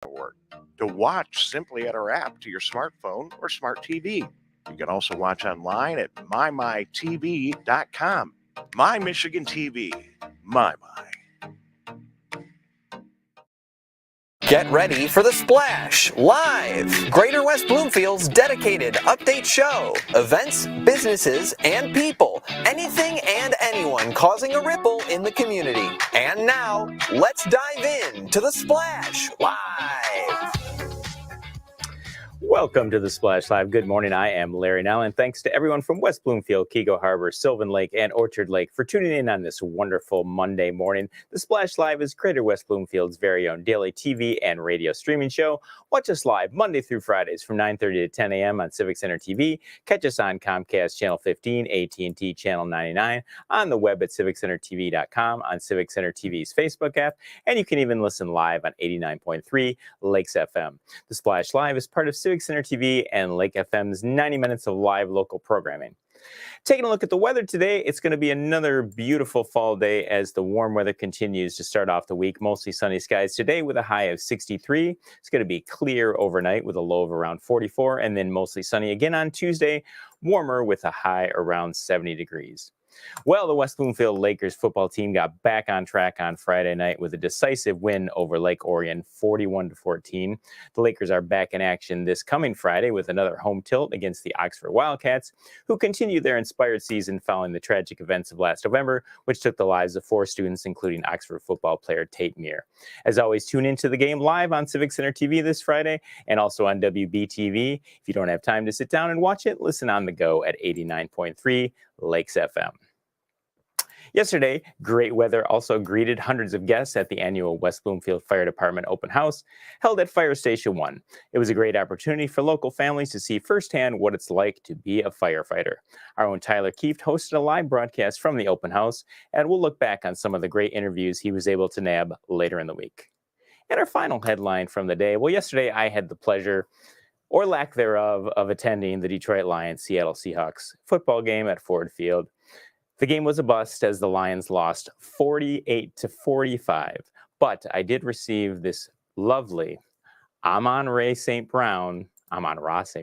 Network. To watch, simply add our app to your smartphone or smart TV. You can also watch online at mymytv.com. My Michigan TV. My. Get ready for The Splash Live, Greater West Bloomfield's dedicated update show. Events, businesses, and people. Anything and anyone causing a ripple in the community. And now, let's dive in to The Splash Live. Welcome to the Splash Live. Good morning. I am Larry Nell, and thanks to everyone from West Bloomfield, Kego Harbor, Sylvan Lake, and Orchard Lake for tuning in on this wonderful Monday morning. The Splash Live is Greater West Bloomfield's very own daily TV and radio streaming show. Watch us live Monday through Fridays from 9:30 to 10 a.m. on Civic Center TV. Catch us on Comcast Channel 15, AT&T Channel 99, on the web at civiccentertv.com, on Civic Center TV's Facebook app, and you can even listen live on 89.3 Lakes FM. The Splash Live is part of Civic Center TV and Lake FM's 90 minutes of live local programming. Taking a look at the weather today, it's going to be another beautiful fall day as the warm weather continues to start off the week. Mostly sunny skies today with a high of 63. It's going to be clear overnight with a low of around 44, and then mostly sunny again on Tuesday, warmer with a high around 70 degrees. Well, the West Bloomfield Lakers football team got back on track on Friday night with a decisive win over Lake Orion, 41-14. The Lakers are back in action this coming Friday with another home tilt against the Oxford Wildcats, who continue their inspired season following the tragic events of last November, which took the lives of 4 students, including Oxford football player Tate Meir. As always, tune into the game live on Civic Center TV this Friday and also on WBTV. If you don't have time to sit down and watch it, listen on the go at 89.3 Lakes FM. Yesterday, great weather also greeted hundreds of guests at the annual West Bloomfield Fire Department Open House held at Fire Station 1. It was a great opportunity for local families to see firsthand what it's like to be a firefighter. Our own Tyler Kieft hosted a live broadcast from the open house, and we'll look back on some of the great interviews he was able to nab later in the week. And our final headline from the day, well, yesterday I had the pleasure, or lack thereof, of attending the Detroit Lions Seattle Seahawks football game at Ford Field. The game was a bust as the Lions lost 48-45, but I did receive this lovely Amon-Ra St. Brown bobblehead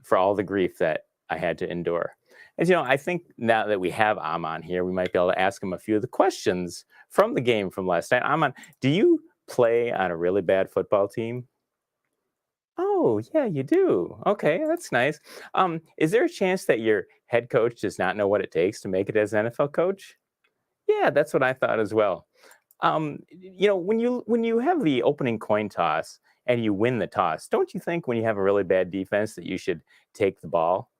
for all the grief that I had to endure. As you know, I think now that we have Amon here, we might be able to ask him a few of the questions from the game from last night. Amon, do you play on a really bad football team? Oh, yeah, you do. Okay, that's nice. Is there a chance that your head coach does not know what it takes to make it as an NFL coach? Yeah, that's what I thought as well. When you have the opening coin toss and you win the toss, don't you think when you have a really bad defense that you should take the ball?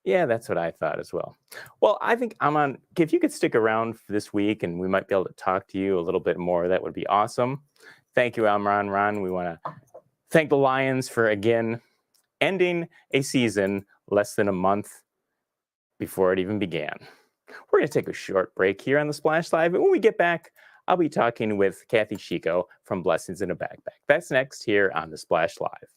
Yeah, that's what I thought as well. Well, I think, Amon, if you could stick around for this week and we might be able to talk to you a little bit more, that would be awesome. Thank you, Amon Ron. We want to thank the Lions for, again, ending a season less than a month before it even began. We're going to take a short break here on the Splash Live, and when we get back, I'll be talking with Kathy Chico from Blessings in a Backpack. That's next here on the Splash Live.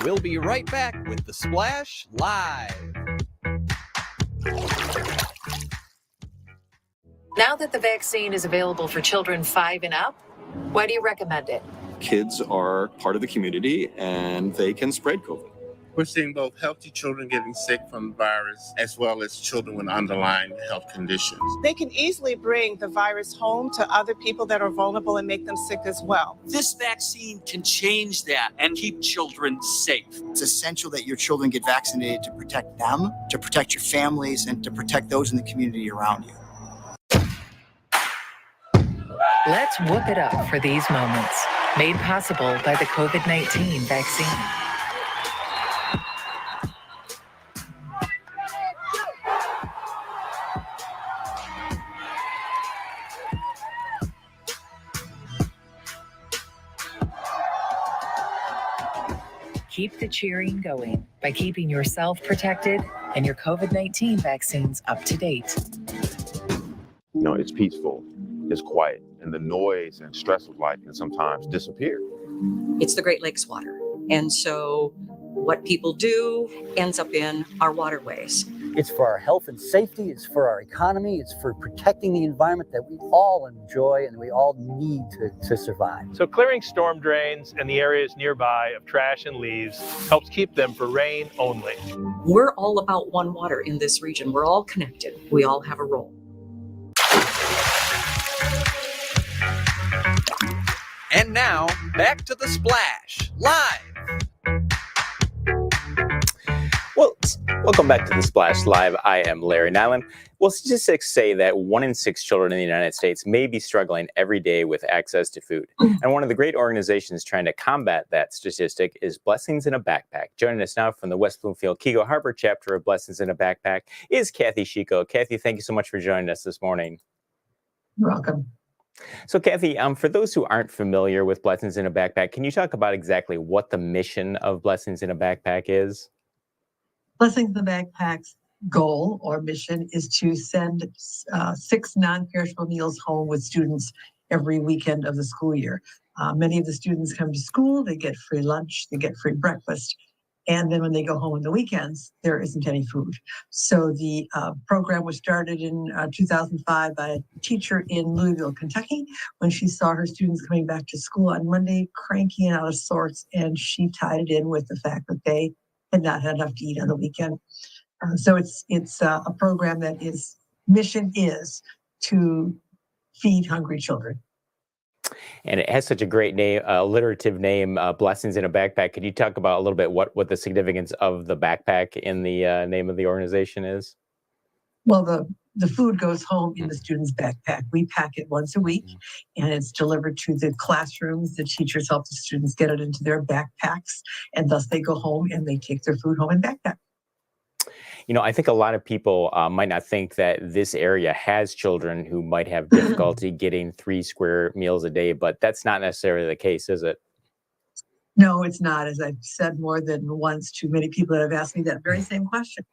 We'll be right back with the Splash Live. Now that the vaccine is available for children 5 and up, why do you recommend it? Kids are part of the community and they can spread COVID. We're seeing both healthy children getting sick from the virus as well as children with underlying health conditions. They can easily bring the virus home to other people that are vulnerable and make them sick as well. This vaccine can change that and keep children safe. It's essential that your children get vaccinated to protect them, to protect your families, and to protect those in the community around you. Let's whoop it up for these moments. Made possible by the COVID-19 vaccine. Keep the cheering going by keeping yourself protected and your COVID-19 vaccines up to date. You know, it's peaceful, it's quiet, and the noise and stress of life can sometimes disappear. It's the Great Lakes water. And so what people do ends up in our waterways. It's for our health and safety. It's for our economy. It's for protecting the environment that we all enjoy and we all need to survive. So clearing storm drains and the areas nearby of trash and leaves helps keep them for rain only. We're all about one water in this region. We're all connected. We all have a role. And now, back to the Splash, live. Well, welcome back to the Splash Live. I am Larry Nyland. Well, statistics say that 1 in 6 children in the United States may be struggling every day with access to food. And one of the great organizations trying to combat that statistic is Blessings in a Backpack. Joining us now from the West Bloomfield Keego Harbor chapter of Blessings in a Backpack is Kathy Chico. Kathy, thank you so much for joining us this morning. You're welcome. So, Kathy, for those who aren't familiar with Blessings in a Backpack, can you talk about exactly what the mission of Blessings in a Backpack is? Blessings in the Backpack's goal or mission is to send 6 non-perishable meals home with students every weekend of the school year. Many of the students come to school, they get free lunch, they get free breakfast, and then when they go home on the weekends, there isn't any food. So the program was started in 2005 by a teacher in Louisville, Kentucky, when she saw her students coming back to school on Monday, cranky and out of sorts, and she tied it in with the fact that they had not had enough to eat on the weekend. So it's a program that is mission is to feed hungry children. And it has such a great name, alliterative name, Blessings in a Backpack. Could you talk about a little bit what the significance of the backpack in the name of the organization is? Well, the food goes home in the student's backpack. We pack it once a week, and it's delivered to the classrooms. The teachers help the students get it into their backpacks, and thus they go home and they take their food home in backpack. You know, I think a lot of people might not think that this area has children who might have difficulty getting 3 square meals a day, but that's not necessarily the case, is it? No, it's not. As I've said more than once to many people that have asked me that very same question,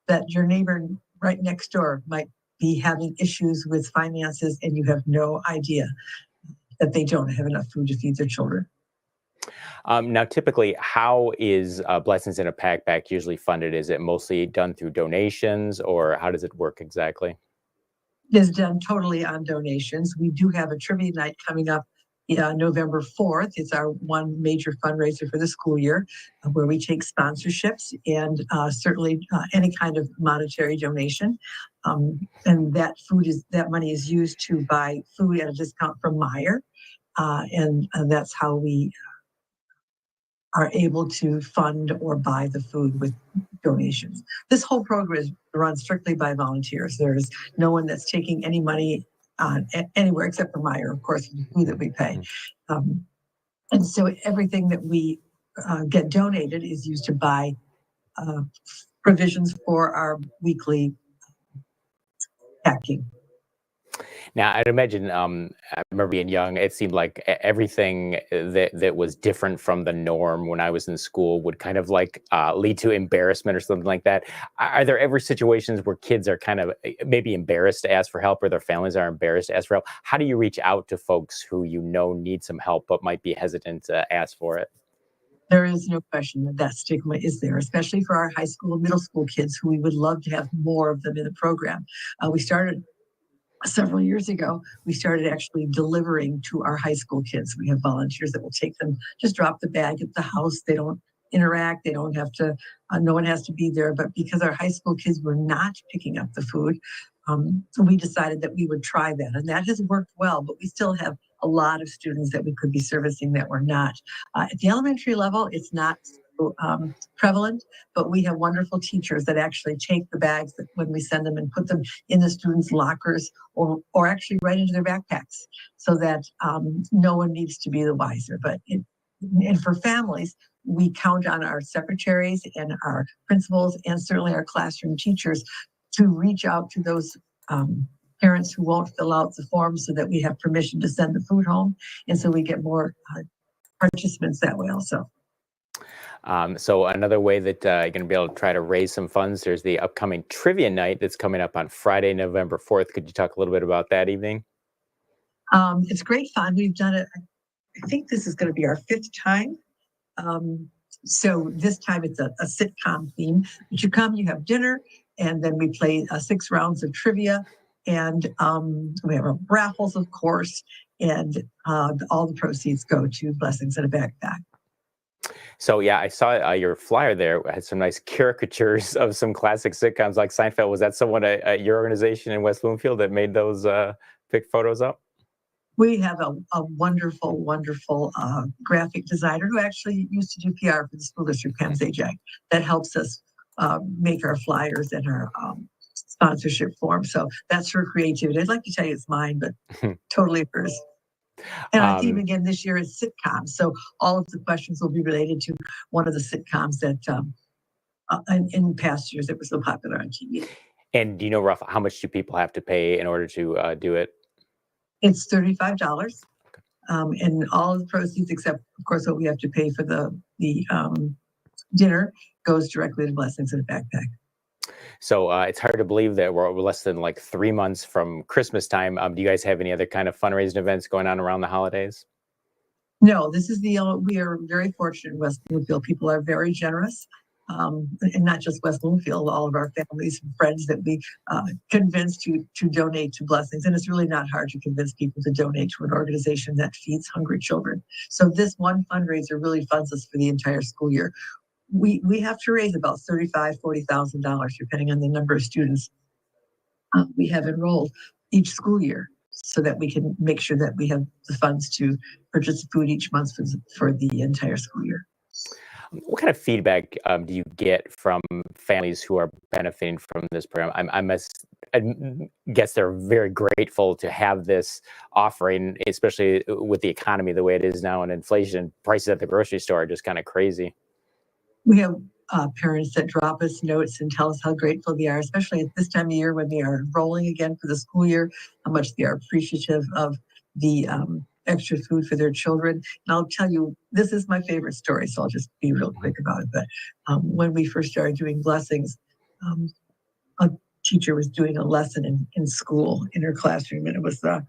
that your neighbor right next door might be having issues with finances and you have no idea that they don't have enough food to feed their children. Now, typically, how is Blessings in a Backpack usually funded? Is it mostly done through donations, or how does it work exactly? It is done totally on donations. We do have a trivia night coming up November 4th. It's our one major fundraiser for the school year, where we take sponsorships and certainly any kind of monetary donation. And that money is used to buy food at a discount from Meijer. And that's how we are able to fund or buy the food with donations. This whole program is run strictly by volunteers. There's no one that's taking any money anywhere except for Meijer, of course, the food that we pay. And so everything that we get donated is used to buy provisions for our weekly packing. Now, I'd imagine, I remember being young, it seemed like everything that was different from the norm when I was in school would kind of like lead to embarrassment or something like that. Are there ever situations where kids are kind of maybe embarrassed to ask for help, or their families are embarrassed to ask for help? How do you reach out to folks who you know need some help but might be hesitant to ask for it? There is no question that stigma is there, especially for our high school and middle school kids, who we would love to have more of them in the program. We started several years ago, we started actually delivering to our high school kids. We have volunteers that will take them, just drop the bag at the house. They don't interact. They don't have to, no one has to be there. But because our high school kids were not picking up the food, we decided that we would try that. And that has worked well, but we still have a lot of students that we could be servicing that were not. At the elementary level, it's not prevalent, but we have wonderful teachers that actually take the bags that when we send them and put them in the students' lockers or actually right into their backpacks, so that no one needs to be the wiser. But and for families, we count on our secretaries and our principals and certainly our classroom teachers to reach out to those parents who won't fill out the form, so that we have permission to send the food home, and so we get more participants that way also. So another way that you're going to be able to try to raise some funds, there's the upcoming trivia night that's coming up on Friday, November 4th. Could you talk a little bit about that evening? It's great fun. We've done it, I think this is going to be our 5th time. So this time it's a sitcom theme. But you come, you have dinner, And then we play 6 rounds of trivia. And we have raffles, of course. And all the proceeds go to Blessings in a Backpack. So yeah, I saw your flyer there. It had some nice caricatures of some classic sitcoms like Seinfeld. Was that someone at your organization in West Bloomfield that made those pick photos up? We have a wonderful, wonderful graphic designer who actually used to do PR for the school district, Pam Zajac, that helps us make our flyers and our sponsorship form. So that's her creativity. I'd like to tell you it's mine, but totally hers. And our theme again this year is sitcoms. So all of the questions will be related to one of the sitcoms that in past years that was so popular on TV. And do you know roughly how much do people have to pay in order to do it? It's $35. And all of the proceeds, except of course what we have to pay for the dinner, goes directly to Blessings in a Backpack. So it's hard to believe that we're less than like 3 months from Christmas time. Do you guys have any other kind of fundraising events going on around the holidays? No, this is we are very fortunate in West Bloomfield. People are very generous. And not just West Bloomfield, all of our families and friends that we convinced to donate to Blessings. And it's really not hard to convince people to donate to an organization that feeds hungry children. So this one fundraiser really funds us for the entire school year. We have to raise about $35,000, $40,000, depending on the number of students we have enrolled each school year, so that we can make sure that we have the funds to purchase food each month for the entire school year. What kind of feedback do you get from families who are benefiting from this program? I guess they're very grateful to have this offering, especially with the economy the way it is now and inflation. Prices at the grocery store are just kind of crazy. We have parents that drop us notes and tell us how grateful they are, especially at this time of year when they are enrolling again for the school year, how much they are appreciative of the extra food for their children. And I'll tell you, this is my favorite story, so I'll just be real quick about it. But when we first started doing Blessings, a teacher was doing a lesson in school in her classroom, and it was the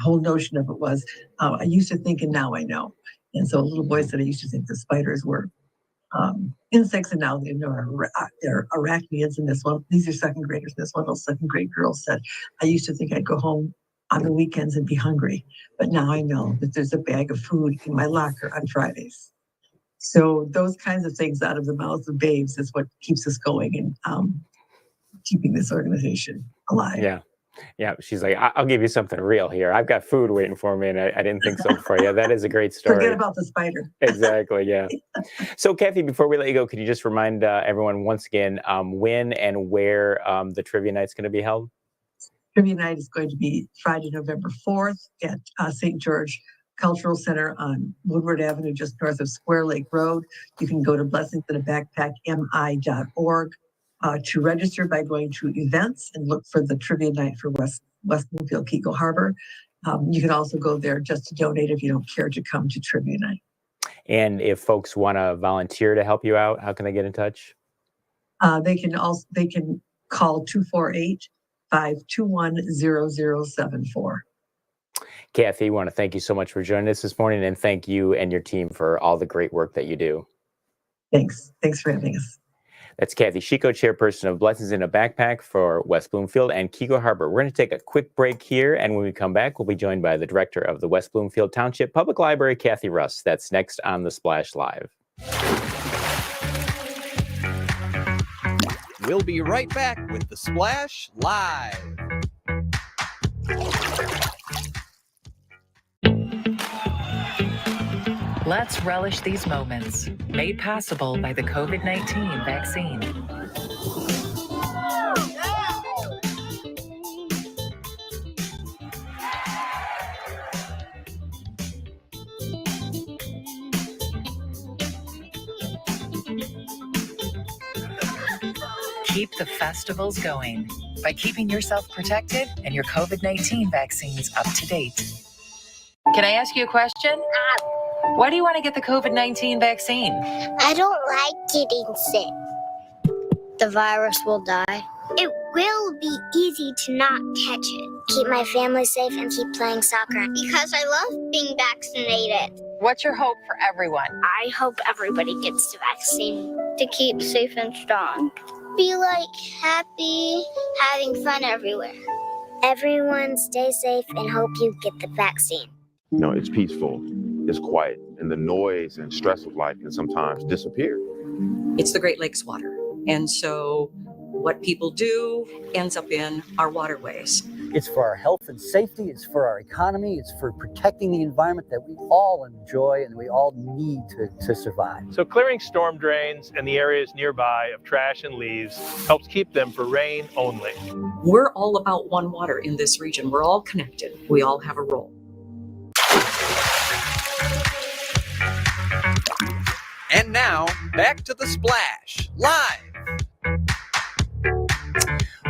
whole notion of it was, I used to think and now I know. And so a little boy said, I used to think the spiders were insects, and now they know they're arachnids. And this one, these are second graders. This one little second grade girl said, I used to think I'd go home on the weekends and be hungry, but now I know that there's a bag of food in my locker on Fridays. So those kinds of things out of the mouths of babes is what keeps us going and keeping this organization alive. Yeah. She's like, I'll give you something real here. I've got food waiting for me, and I didn't think so for you. That is a great story. Forget about the spider. Exactly. Yeah. So Kathy, before we let you go, could you just remind everyone once again when and where the trivia night's going to be held? Trivia night is going to be Friday, November 4th at St. George Cultural Center on Woodward Avenue, just north of Square Lake Road. You can go to blessingsinabagpackmi.org to register by going to events and look for the trivia night for West Bloomfield, Keiko Harbor. You can also go there just to donate if you don't care to come to trivia night. And if folks want to volunteer to help you out, how can they get in touch? They can call 248-521-0074. Kathy, I want to thank you so much for joining us this morning, and thank you and your team for all the great work that you do. Thanks for having us. That's Kathy Chico, chairperson of Blessings in a Backpack for West Bloomfield and Keiko Harbor. We're going to take a quick break here, and when we come back, we'll be joined by the director of the West Bloomfield Township Public Library, Kathy Russ. That's next on The Splash Live. We'll be right back with The Splash Live. Let's relish these moments, made possible by the COVID-19 vaccine. Keep the festivals going by keeping yourself protected and your COVID-19 vaccines up to date. Can I ask you a question? Why do you want to get the COVID-19 vaccine? I don't like getting sick. The virus will die. It will be easy to not catch it. Keep my family safe and keep playing soccer. Because I love being vaccinated. What's your hope for everyone? I hope everybody gets the vaccine to keep safe and strong. be like happy, having fun everywhere. Everyone stay safe and hope you get the vaccine. It's peaceful, it's quiet, and the noise and stress of life can sometimes disappear. It's the Great Lakes water. And so what people do ends up in our waterways. It's for our health and safety, it's for our economy, it's for protecting the environment that we all enjoy and we all need to survive. So clearing storm drains and the areas nearby of trash and leaves helps keep them for rain only. We're all about one water in this region. We're all connected. We all have a role. And now, back to The Splash, live.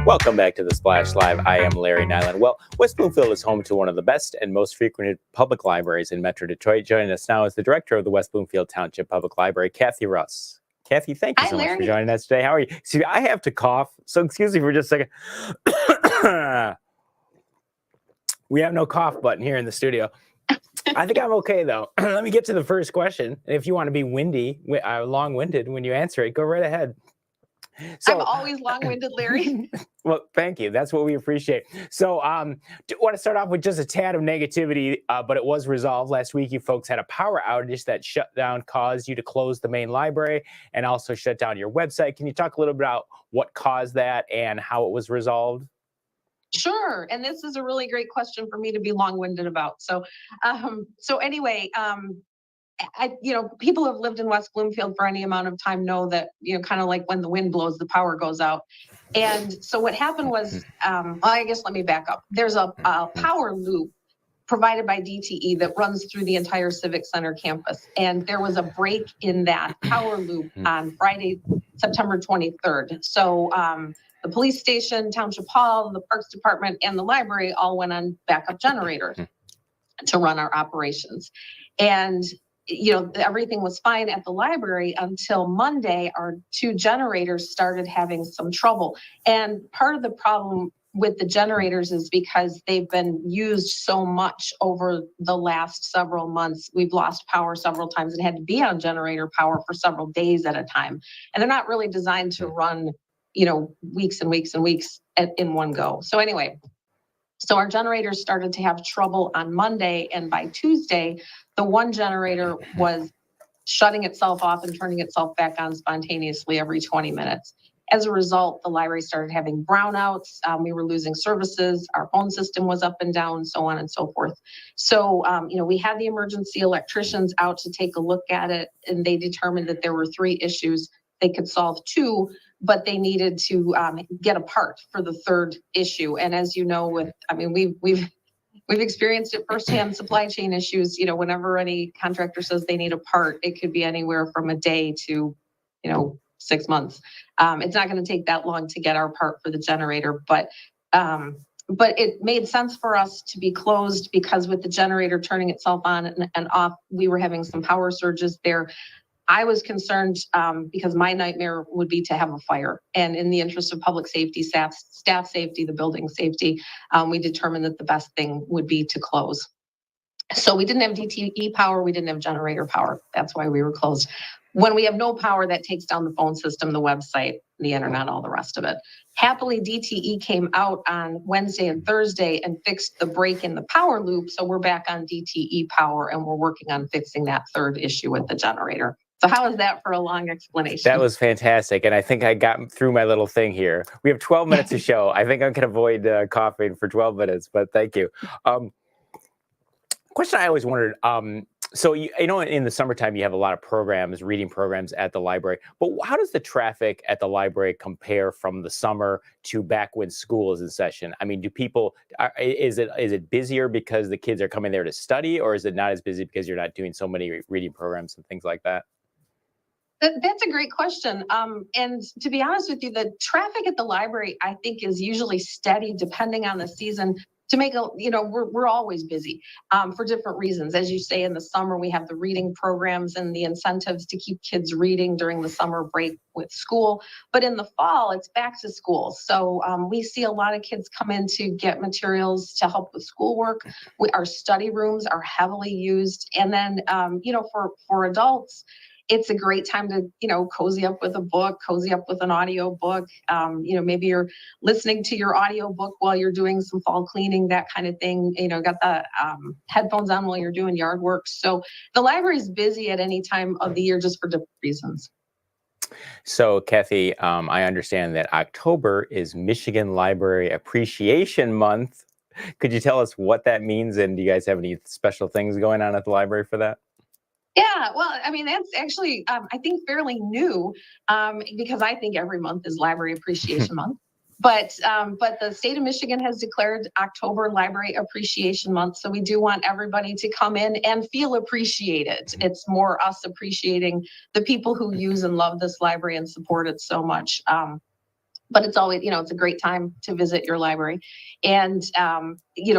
Welcome back to The Splash Live. I am Larry Nyland. Well, West Bloomfield is home to one of the best and most frequented public libraries in Metro Detroit. Joining us now is the director of the West Bloomfield Township Public Library, Kathy Russ. Kathy, thank you so much for joining us today. How are you? See, I have to cough, so excuse me for just a second. We have no cough button here in the studio. I think I'm okay, though. Let me get to the first question. If you want to be windy, long-winded when you answer it, go right ahead. So, I'm always long-winded, Larry. Well, thank you. That's what we appreciate. So I want to start off with just a tad of negativity, but it was resolved. Last week, you folks had a power outage that shut down, caused you to close the main library and also shut down your website. Can you talk a little bit about what caused that and how it was resolved? Sure. And this is a really great question for me to be long-winded about. So anyway, people who have lived in West Bloomfield for any amount of time know that, kind of like when the wind blows, the power goes out. And so what happened was, I guess let me back up. There's a power loop provided by DTE that runs through the entire Civic Center campus. And there was a break in that power loop on Friday, September 23rd. So the police station, Township Hall, the Parks Department, and the library all went on backup generators to run our operations. And everything was fine at the library until Monday. Our two generators started having some trouble. And part of the problem with the generators is because they've been used so much over the last several months. We've lost power several times and had to be on generator power for several days at a time. And they're not really designed to run, weeks and weeks and weeks in one go. So anyway, so our generators started to have trouble on Monday, and by Tuesday, the one generator was shutting itself off and turning itself back on spontaneously every 20 minutes. As a result, the library started having brownouts. We were losing services. Our phone system was up and down, so on and so forth. So, we had the emergency electricians out to take a look at it, and they determined that there were 3 issues. They could solve 2, but they needed to get a part for the 3rd issue. And as you know, we've experienced it firsthand, supply chain issues. Whenever any contractor says they need a part, it could be anywhere from a day to, 6 months. It's not going to take that long to get our part for the generator, but it made sense for us to be closed because with the generator turning itself on and off, we were having some power surges there. I was concerned because my nightmare would be to have a fire. And in the interest of public safety, staff safety, the building safety, we determined that the best thing would be to close. So we didn't have DTE power. We didn't have generator power. That's why we were closed. When we have no power, that takes down the phone system, the website, the internet, all the rest of it. Happily, DTE came out on Wednesday and Thursday and fixed the break in the power loop. So we're back on DTE power and we're working on fixing that 3rd issue with the generator. So how is that for a long explanation? That was fantastic. And I think I got through my little thing here. We have 12 minutes to show. I think I can avoid coughing for 12 minutes, but thank you. Question I always wondered, so in the summertime, you have a lot of programs, reading programs at the library, but how does the traffic at the library compare from the summer to back when school is in session? I mean, is it busier because the kids are coming there to study, or is it not as busy because you're not doing so many reading programs and things like that? That's a great question. And to be honest with you, the traffic at the library, I think, is usually steady depending on the season. We're always busy for different reasons. As you say, in the summer, we have the reading programs and the incentives to keep kids reading during the summer break with school. But in the fall, it's back to school. So we see a lot of kids come in to get materials to help with schoolwork. Our study rooms are heavily used. And then, for adults, It's a great time to, cozy up with a book, cozy up with an audio book. Maybe you're listening to your audio book while you're doing some fall cleaning, that kind of thing. Got the headphones on while you're doing yard work. So the library is busy at any time of the year just for different reasons. So, Kathy, I understand that October is Michigan Library Appreciation Month. Could you tell us what that means? And do you guys have any special things going on at the library for that? Yeah, well, I mean, that's actually, I think, fairly new because I think every month is Library Appreciation Month. But the state of Michigan has declared October Library Appreciation Month. So we do want everybody to come in and feel appreciated. It's more us appreciating the people who use and love this library and support it so much. But it's always, it's a great time to visit your library. And,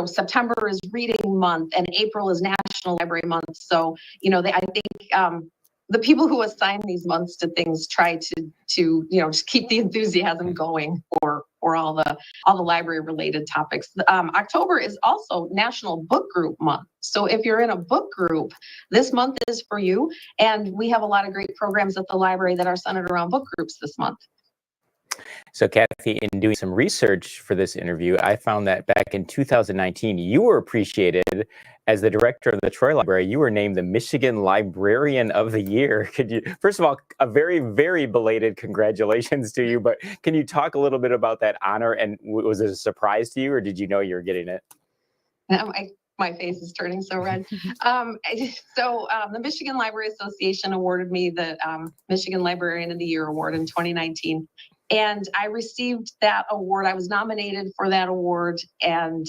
September is Reading Month and April is National Library Month. So, I think the people who assign these months to things try to just keep the enthusiasm going for all the library related topics. October is also National Book Group Month. So if you're in a book group, this month is for you. And we have a lot of great programs at the library that are centered around book groups this month. So, Kathy, in doing some research for this interview, I found that back in 2019, you were appreciated as the director of the Troy Library. You were named the Michigan Librarian of the Year. Could you, first of all, a very, very belated congratulations to you, but can you talk a little bit about that honor? And was it a surprise to you, or did you know you were getting it? My face is turning so red. The Michigan Library Association awarded me the Michigan Librarian of the Year award in 2019. And I received that award. I was nominated for that award and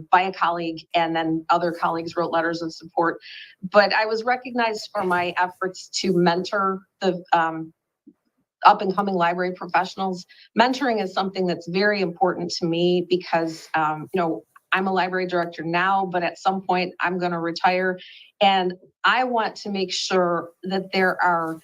by a colleague, and then other colleagues wrote letters of support. But I was recognized for my efforts to mentor the up and coming library professionals. Mentoring is something that's very important to me because, I'm a library director now, but at some point I'm going to retire. And I want to make sure that there are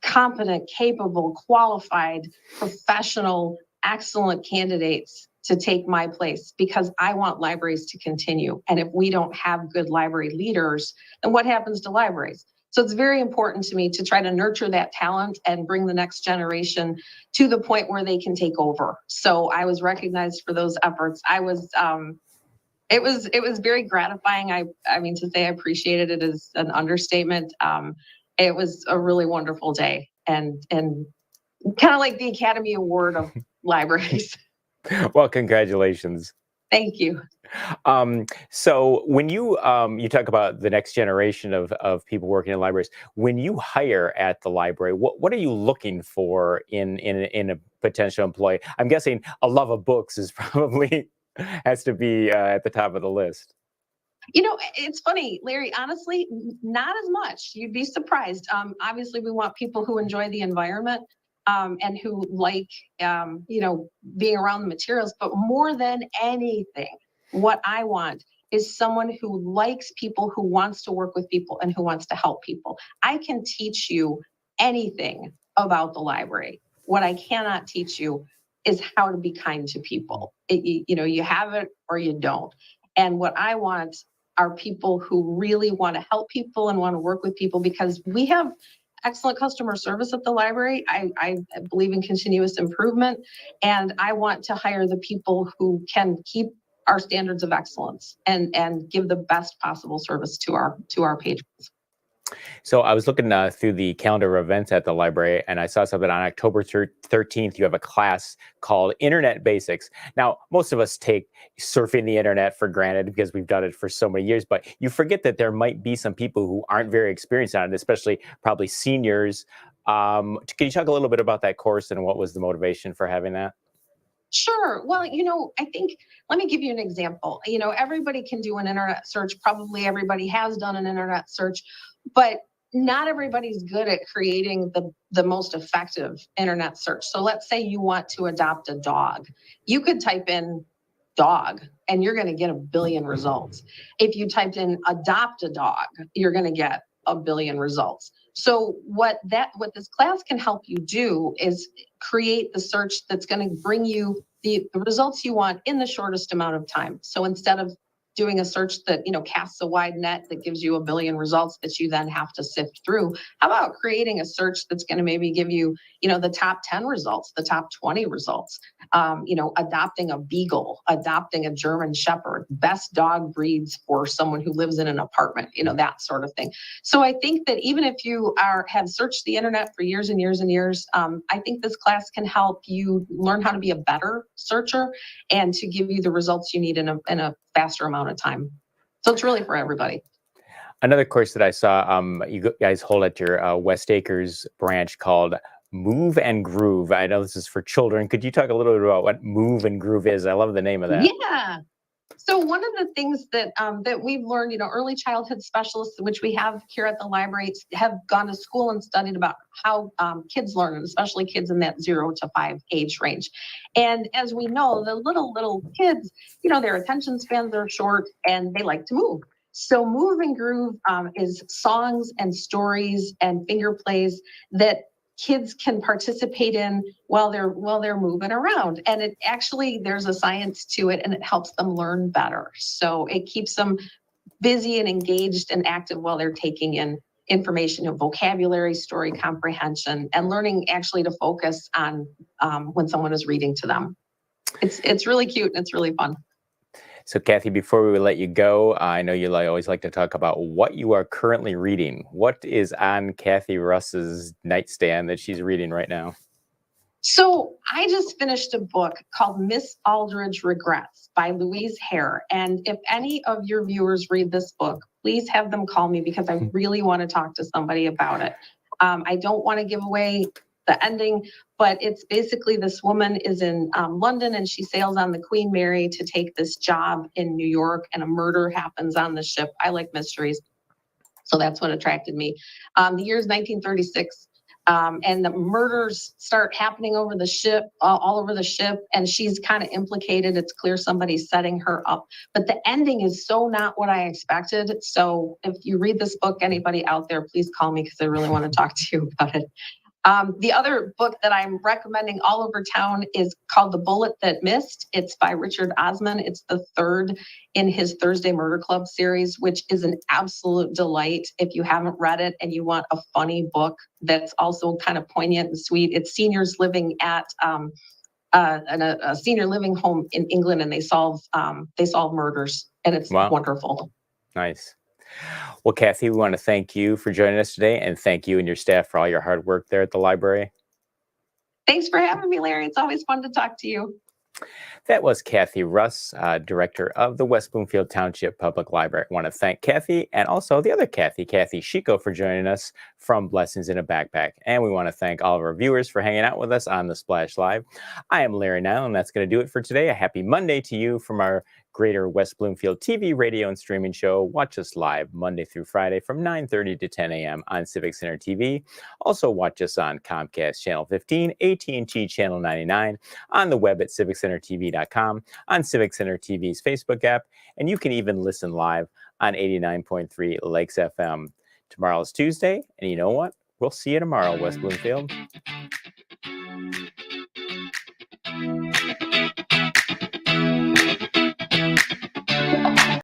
competent, capable, qualified, professional, excellent candidates to take my place because I want libraries to continue. And if we don't have good library leaders, then what happens to libraries? So it's very important to me to try to nurture that talent and bring the next generation to the point where they can take over. So I was recognized for those efforts. It was very gratifying. I mean, to say I appreciated it is an understatement. It was a really wonderful day and kind of like the Academy Award of libraries. Well, congratulations. Thank you. So when you talk about the next generation of people working in libraries, when you hire at the library, what are you looking for in a potential employee? I'm guessing a love of books is probably has to be at the top of the list. It's funny, Larry, honestly, not as much. You'd be surprised. Obviously, we want people who enjoy the environment and who like, being around the materials. But more than anything, what I want is someone who likes people, who wants to work with people, and who wants to help people. I can teach you anything about the library. What I cannot teach you is how to be kind to people. You have it or you don't. And what I want are people who really want to help people and want to work with people, because we have excellent customer service at the library. I believe in continuous improvement, and I want to hire the people who can keep our standards of excellence and give the best possible service to our patrons. So I was looking through the calendar of events at the library, and I saw something on October 13th. You have a class called Internet Basics. Now, most of us take surfing the internet for granted because we've done it for so many years, but you forget that there might be some people who aren't very experienced on it, especially probably seniors. Can you talk a little bit about that course and what was the motivation for having that? Sure. Well, I think, let me give you an example. Everybody can do an internet search. Probably everybody has done an internet search, but not everybody's good at creating the most effective internet search. So let's say you want to adopt a dog. You could type in dog and you're going to get 1 billion results. If you typed in adopt a dog, you're going to get 1 billion results. So what this class can help you do is create the search that's going to bring you the results you want in the shortest amount of time. So instead of doing a search that, casts a wide net that gives you a billion results that you then have to sift through. How about creating a search that's going to maybe give you, the top 10 results, the top 20 results, adopting a beagle, adopting a German shepherd, best dog breeds for someone who lives in an apartment, that sort of thing. So I think that even if you have searched the internet for years and years and years, I think this class can help you learn how to be a better searcher and to give you the results you need in a faster amount of time. So it's really for everybody. Another course that I saw you guys hold at your West Acres branch called Move and Groove. I know this is for children. Could you talk a little bit about what Move and Groove is? I love the name of that. Yeah. So one of the things that we've learned, early childhood specialists, which we have here at the library, have gone to school and studied about how kids learn, and especially kids in that 0 to 5 age range. And as we know, the little kids, their attention spans are short and they like to move. So Move and Groove is songs and stories and finger plays that kids can participate in while they're moving around. And it actually, there's a science to it, and it helps them learn better. So it keeps them busy and engaged and active while they're taking in information, vocabulary, story comprehension, and learning actually to focus on when someone is reading to them. It's really cute and it's really fun. So Kathy, before we let you go, I know you always like to talk about what you are currently reading. What is on Kathy Russ's nightstand that she's reading right now? So I just finished a book called Miss Aldridge Regrets by Louise Hare. And if any of your viewers read this book, please have them call me because I really want to talk to somebody about it. I don't want to give away the ending, but it's basically this woman is in London and she sails on the Queen Mary to take this job in New York, and a murder happens on the ship. I like mysteries, so that's what attracted me. The year is 1936, and the murders start happening over the ship, all over the ship, and she's kind of implicated. It's clear somebody's setting her up, but the ending is so not what I expected. So if you read this book, anybody out there, please call me because I really want to talk to you about it. The other book that I'm recommending all over town is called The Bullet That Missed. It's by Richard Osman. It's the third in his Thursday Murder Club series, which is an absolute delight. If you haven't read it and you want a funny book that's also kind of poignant and sweet, it's seniors living at a senior living home in England, and they solve murders, and it's wonderful. Nice. Well, Kathy, we want to thank you for joining us today, and thank you and your staff for all your hard work there at the library. Thanks for having me, Larry. It's always fun to talk to you. That was Kathy Russ, director of the West Bloomfield Township Public Library. I want to thank Kathy and also the other Kathy Chico, for joining us from Blessings in a Backpack. And we want to thank all of our viewers for hanging out with us on the Splash Live. I am Larry Nile, and that's going to do it for today. A happy Monday to you from our Greater West Bloomfield TV, radio, and streaming show. Watch us live Monday through Friday from 9:30 to 10 a.m. on Civic Center TV. Also watch us on Comcast Channel 15, AT&T Channel 99, on the web at civiccentertv.com, on Civic Center TV's Facebook app, and you can even listen live on 89.3 Lakes FM. Tomorrow's Tuesday, and you know what? We'll see you tomorrow, West Bloomfield.